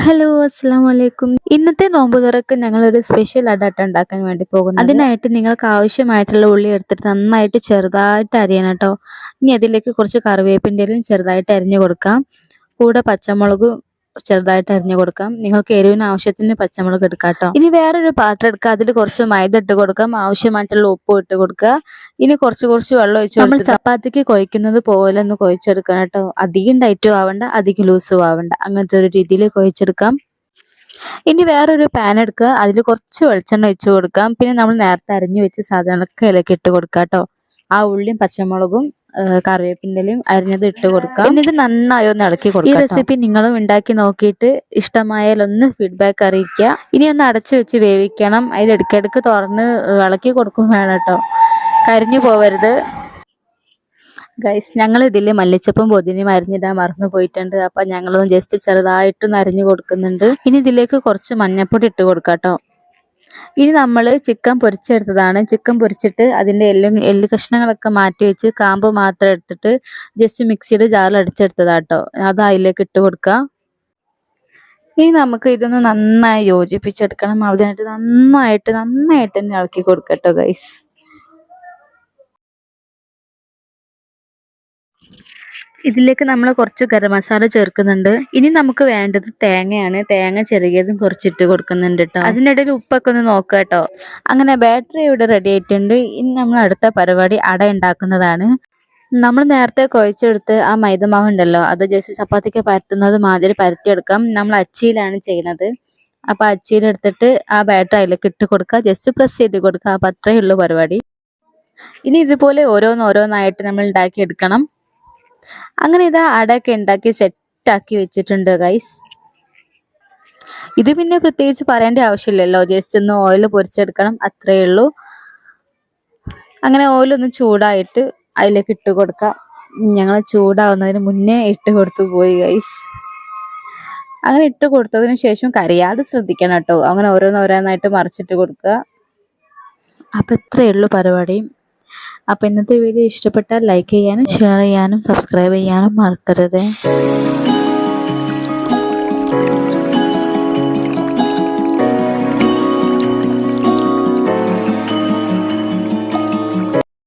Hello, അസ്സലാമു അലൈക്കും. ഇന്നത്തെ നോമ്പ് തുറക്ക് ഞങ്ങളൊരു സ്പെഷ്യൽ അടാട്ട ഉണ്ടാക്കാൻ വേണ്ടി പോകുന്നത്. അതിനായിട്ട് നിങ്ങൾക്ക് ആവശ്യമായിട്ടുള്ള ഉള്ളി എടുത്തിട്ട് നന്നായിട്ട് ചെറുതായിട്ട് അരിയണം കേട്ടോ. ഇനി അതിലേക്ക് കുറച്ച് കറിവേപ്പിൻ്റെ ഇലയും ചെറുതായിട്ട് അരിഞ്ഞു കൊടുക്കാം. കൂടെ പച്ചമുളകും ചെറുതായിട്ട് അരിഞ്ഞു കൊടുക്കാം. നിങ്ങൾക്ക് എരിവിന് ആവശ്യത്തിന് പച്ചമുളക് എടുക്കാം കേട്ടോ. ഇനി വേറൊരു പാത്രം എടുക്കുക, അതിൽ കുറച്ച് മൈദ ഇട്ട് കൊടുക്കാം, ആവശ്യമായിട്ടുള്ള ഉപ്പ് ഇട്ട് കൊടുക്കുക. ഇനി കുറച്ച് വെള്ളം ഒഴിച്ച് നമ്മൾ ചപ്പാത്തിക്ക് കുഴക്കുന്നത് പോലെ ഒന്ന് കുഴച്ചെടുക്കണം കേട്ടോ. അധികം ടൈറ്റും ആവണ്ട, അധികം ലൂസും ആവണ്ട, അങ്ങനത്തെ ഒരു രീതിയിൽ കുഴച്ചെടുക്കാം. ഇനി വേറൊരു പാൻ എടുക്കുക, അതിൽ കുറച്ച് വെളിച്ചെണ്ണ ഒഴിച്ച് കൊടുക്കാം. പിന്നെ നമ്മൾ നേരത്തെ അരിഞ്ഞു വെച്ച് സാധനങ്ങളൊക്കെ ഇതിലേക്ക് ഇട്ട് കൊടുക്കാം കേട്ടോ. ആ ഉള്ളിയും പച്ചമുളകും കറിവേപ്പിൻ്റെലയും അരിഞ്ഞത് ഇട്ട് കൊടുക്കാം. എന്നിട്ട് നന്നായി ഒന്ന് ഇളക്കി കൊടുക്കാം. ഈ റെസിപ്പി നിങ്ങളും ഉണ്ടാക്കി നോക്കിയിട്ട് ഇഷ്ടമായാൽ ഒന്ന് ഫീഡ്ബാക്ക് അറിയിക്കുക. ഇനി ഒന്ന് അടച്ചു വെച്ച് വേവിക്കണം. അതിൽ ഇടയ്ക്കിടയ്ക്ക് തുറന്ന് ഇളക്കി കൊടുക്കും വേണം കേട്ടോ, കരിഞ്ഞു പോവരുത്. ഗൈസ്, ഞങ്ങൾ ഇതിൽ മല്ലിച്ചപ്പും പൊതിനയും അരിഞ്ഞിടാൻ മറന്നു പോയിട്ടുണ്ട്. അപ്പം ഞങ്ങളൊന്ന് ജസ്റ്റ് ചെറുതായിട്ടൊന്ന് അരിഞ്ഞു കൊടുക്കുന്നുണ്ട്. ഇനി ഇതിലേക്ക് കുറച്ച് മഞ്ഞൾപ്പൊടി ഇട്ട് കൊടുക്കാം കേട്ടോ. ഇനി നമ്മൾ ചിക്കൻ പൊരിച്ചെടുത്തതാണ്. ചിക്കൻ പൊരിച്ചിട്ട് അതിൻ്റെ എല്ല് കഷ്ണങ്ങളൊക്കെ മാറ്റി വെച്ച് കാമ്പ് മാത്രം എടുത്തിട്ട് ജസ്റ്റ് മിക്സിയുടെ ജാറിൽ അടിച്ചെടുത്തതാട്ടോ. അത് അതിലേക്ക് ഇട്ട് കൊടുക്കുക. ഇനി നമുക്ക് ഇതൊന്ന് നന്നായി യോജിപ്പിച്ചെടുക്കണം. അതിനായിട്ട് നന്നായിട്ട് തന്നെ ഇളക്കി കൊടുക്കാം കേട്ടോ ഗൈസ്. ഇതിലേക്ക് നമ്മൾ കുറച്ച് ഗരം മസാല ചേർക്കുന്നുണ്ട്. ഇനി നമുക്ക് വേണ്ടത് തേങ്ങയാണ്. തേങ്ങ ചെറിയതും കുറച്ചിട്ട് കൊടുക്കുന്നുണ്ട് കേട്ടോ. അതിനിടയിൽ ഉപ്പൊക്കെ ഒന്ന് നോക്കുക കേട്ടോ. അങ്ങനെ ബാറ്ററി ഇവിടെ റെഡി ആയിട്ടുണ്ട്. ഇനി നമ്മൾ അടുത്ത പരിപാടി അട ഉണ്ടാക്കുന്നതാണ്. നമ്മൾ നേരത്തെ കുഴച്ചെടുത്ത് ആ മൈദമാവ് ഉണ്ടല്ലോ, അത് ജസ്റ്റ് ചപ്പാത്തിക്ക് പരത്തുന്നത് മാതിരി പരത്തിയെടുക്കാം. നമ്മൾ അച്ചിയിലാണ് ചെയ്യുന്നത്. അപ്പോൾ അച്ചിയിലെടുത്തിട്ട് ആ ബാറ്ററി അതിലേക്ക് ഇട്ട് കൊടുക്കുക, ജസ്റ്റ് പ്രസ് ചെയ്ത് കൊടുക്കുക. അപ്പം അത്രയേ ഉള്ളൂ പരിപാടി. ഇനി ഇതുപോലെ ഓരോന്നായിട്ട് നമ്മൾ ഉണ്ടാക്കിയെടുക്കണം. അങ്ങനെ ഇതാ അടയൊക്കെ ഉണ്ടാക്കി സെറ്റാക്കി വെച്ചിട്ടുണ്ട് ഗൈസ്. ഇത് പിന്നെ പ്രത്യേകിച്ച് പറയേണ്ട ആവശ്യമില്ലല്ലോ, ജസ്റ്റ് ഒന്ന് ഓയിൽ പൊരിച്ചെടുക്കണം, അത്രയേ ഉള്ളൂ. അങ്ങനെ ഓയിലൊന്ന് ചൂടായിട്ട് അതിലേക്ക് ഇട്ട് കൊടുക്കാം. ഞങ്ങൾ ചൂടാവുന്നതിന് മുന്നേ ഇട്ട് കൊടുത്തു പോയി ഗൈസ്. അങ്ങനെ ഇട്ട് കൊടുത്തതിന് ശേഷം കരിയാതെ ശ്രദ്ധിക്കണം കേട്ടോ. അങ്ങനെ ഓരോന്നായിട്ട് മറിച്ചിട്ട് കൊടുക്കുക. അപ്പം ഇത്രയേ ഉള്ളൂ പരിപാടി. അപ്പോൾ ഇന്നത്തെ വീഡിയോ ഇഷ്ടപ്പെട്ടാൽ ലൈക്ക് ചെയ്യാനും ഷെയർ ചെയ്യാനും സബ്സ്ക്രൈബ് ചെയ്യാനും മറക്കരുത്.